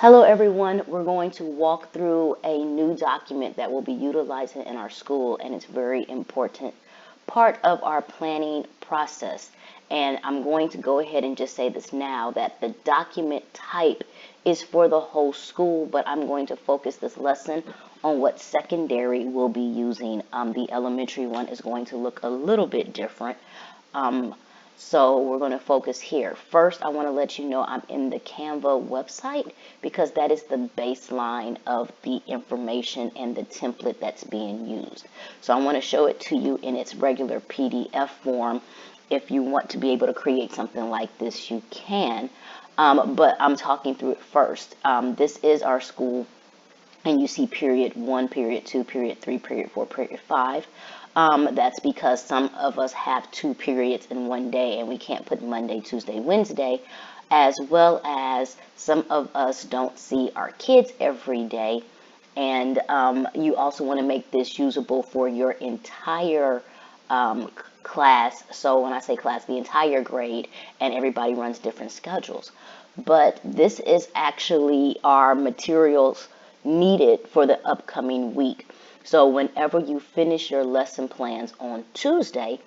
Hello everyone, we're going to walk through a new document that we'll be utilizing in our school, and it's a very important part of our planning process. And I'm going to go ahead and just say this now, that the document type is for the whole school, but I'm going to focus this lesson on what secondary we'll be using. The elementary one is going to look a little bit different. So we're going to focus here. First, I want to let you know I'm in the Canva website because that is the baseline of the information and the template that's being used. So I want to show it to you in its regular PDF form. If you want to be able to create something like this, you can. But I'm talking through it first. This is our school, and you see period 1, period 2, period 3, period 4, period 5. That's because some of us have 2 periods in one day and we can't put Monday, Tuesday, Wednesday, as well as some of us don't see our kids every day. And you also want to make this usable for your entire class. So when I say class, the entire grade, and everybody runs different schedules. But this is actually our materials needed for the upcoming week. So whenever you finish your lesson plans on Tuesday,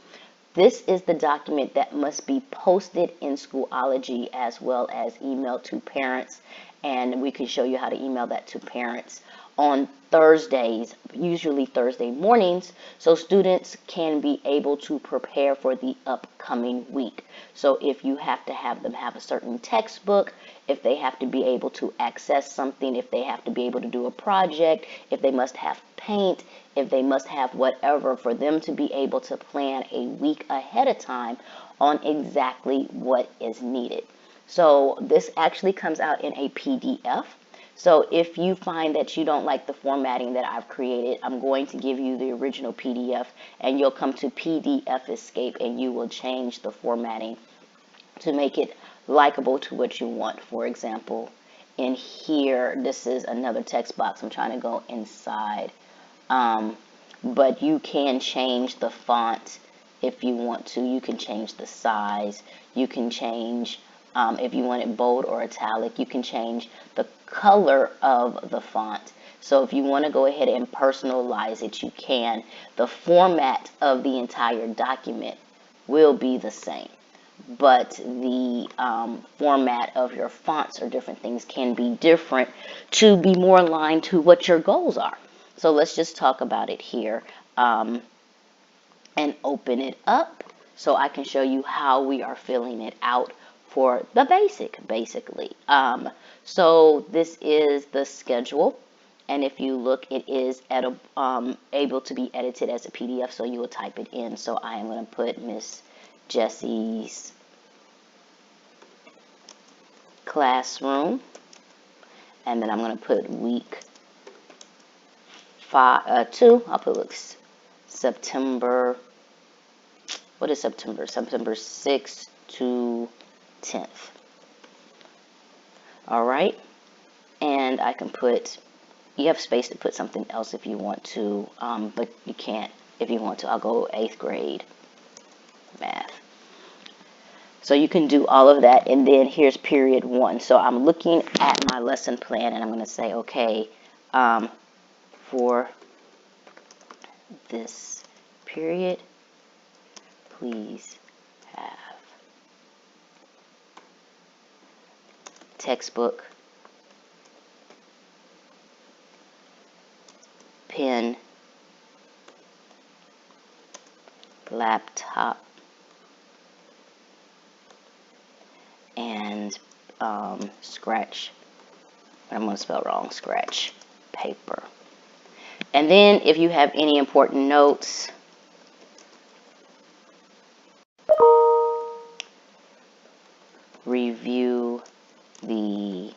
this is the document that must be posted in Schoology as well as emailed to parents. And we can show you how to email that to parents on Thursdays, usually Thursday mornings, so students can be able to prepare for the upcoming week. So if you have to have them have a certain textbook, if they have to be able to access something, if they have to be able to do a project, if they must have paint, if they must have whatever, for them to be able to plan a week ahead of time on exactly what is needed. So this actually comes out in a PDF. So if you find that you don't like the formatting that I've created, I'm going to give you the original PDF, and you'll come to PDF Escape and you will change the formatting to make it likable to what you want. For example, in here, this is another text box. I'm trying to go inside. But you can change the font if you want to. You can change the size. You can change, if you want it bold or italic, you can change the color of the font. So if you want to go ahead and personalize it, you can. The format of the entire document will be the same, but the format of your fonts or different things can be different to be more aligned to what your goals are. So let's just talk about it here and open it up so I can show you how we are filling it out for the basically. So this is the schedule. And if you look, it is able to be edited as a PDF, so you will type it in. So I am going to put Miss Jessie's classroom, and then I'm going to put week 2. I'll put September. What is September? September 6th to 10th. All right, and I can put. You have space to put something else if you want to, but you can't if you want to. I'll go 8th grade math. So you can do all of that, and then here's period 1. So I'm looking at my lesson plan, and I'm going to say, okay, for this period, please have textbook, pen, laptop, and scratch. I'm going to spell wrong. Scratch paper. And then if you have any important notes, review the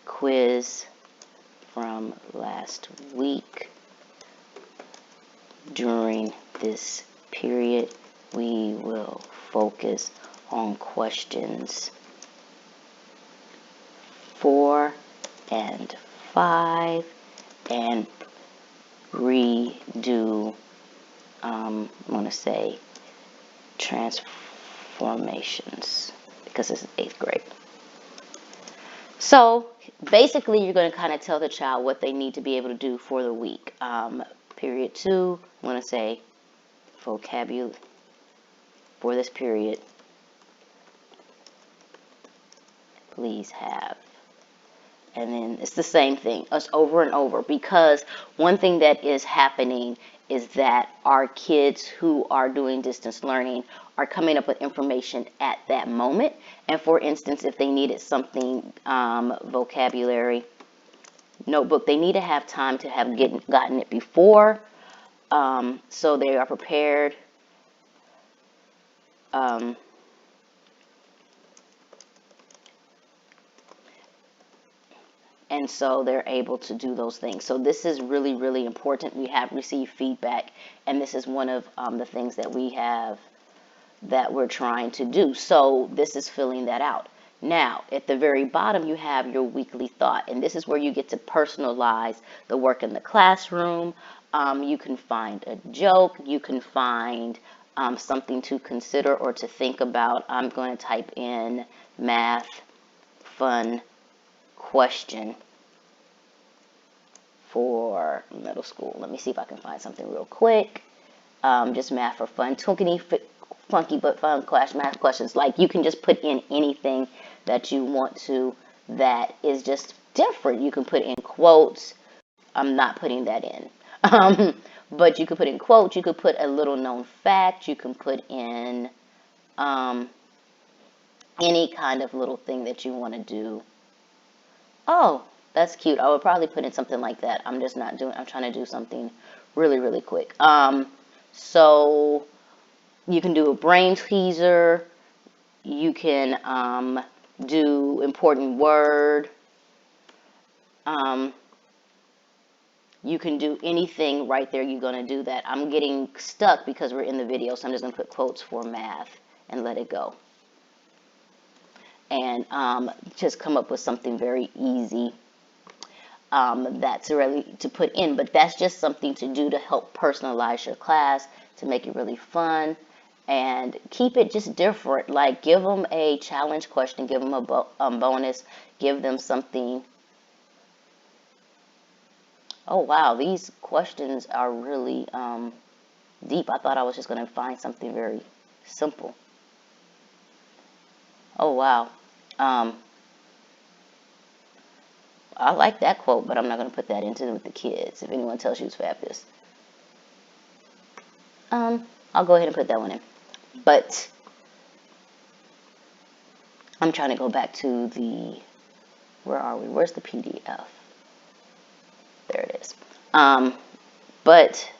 quiz from last week. During this period, we will focus on questions 4 and 5 and redo, I'm going to say transformations, because this is 8th grade. So basically, you're going to kind of tell the child what they need to be able to do for the week. Period 2, I'm going to say vocabulary for this period. Please have. And then it's the same thing, us over and over, because one thing that is happening is that our kids who are doing distance learning are coming up with information at that moment. And for instance, if they needed something, vocabulary notebook, they need to have time to have gotten it before, so they are prepared. And so they're able to do those things. So this is really, really important. We have received feedback, and this is one of the things that we have that we're trying to do. So this is filling that out. Now, at the very bottom, you have your weekly thought, and this is where you get to personalize the work in the classroom. You can find a joke. You can find something to consider or to think about. I'm going to type in math fun question for middle school. Let me see if I can find something real quick. Just math for fun. Funky but fun math questions. Like, you can just put in anything that you want to that is just different. You can put in quotes. I'm not putting that in. But you could put in quotes. You could put a little known fact. You can put in any kind of little thing that you want to do. Oh, that's cute. I would probably put in something like that. I'm trying to do something really, really quick. So you can do a brain teaser. You can do important word. You can do anything right there. You're going to do that. I'm getting stuck because we're in the video, so I'm just going to put quotes for math and let it go. And just come up with something very easy that's really to put in. But that's just something to do to help personalize your class, to make it really fun, and keep it just different. Like, give them a challenge question, give them a bonus, give them something. Oh, wow, these questions are really deep. I thought I was just going to find something very simple. Oh, wow. I like that quote, but I'm not going to put that into with the kids. If anyone tells you it's fabulous, I'll go ahead and put that one in. But I'm trying to go back to the, where are we? Where's the PDF? There it is. But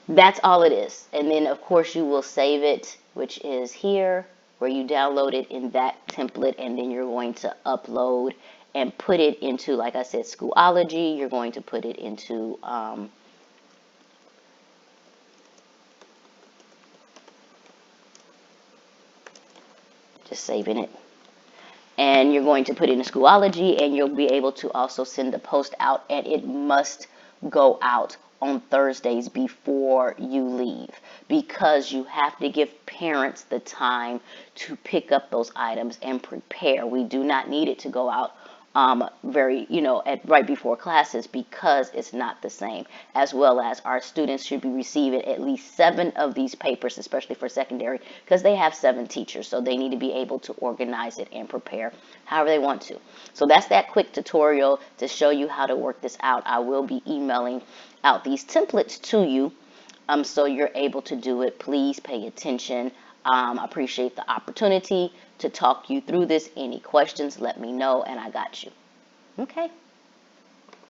that's all it is. And then, of course, you will save it, which is here, where you download it in that template, and then you're going to upload and put it into, like I said, Schoology. You're going to put it into just saving it. And you're going to put it in Schoology, and you'll be able to also send the post out, and it must go out on Thursdays before you leave, because you have to give parents the time to pick up those items and prepare. We do not need it to go out right before classes, because it's not the same. As well as, our students should be receiving at least 7 of these papers, especially for secondary, because they have 7 teachers, so they need to be able to organize it and prepare however they want to. So that's that quick tutorial to show you how to work this out. I will be emailing out these templates to you, so you're able to do it. Please pay attention. I appreciate the opportunity to talk you through this. Any questions, let me know, and I got you. Okay.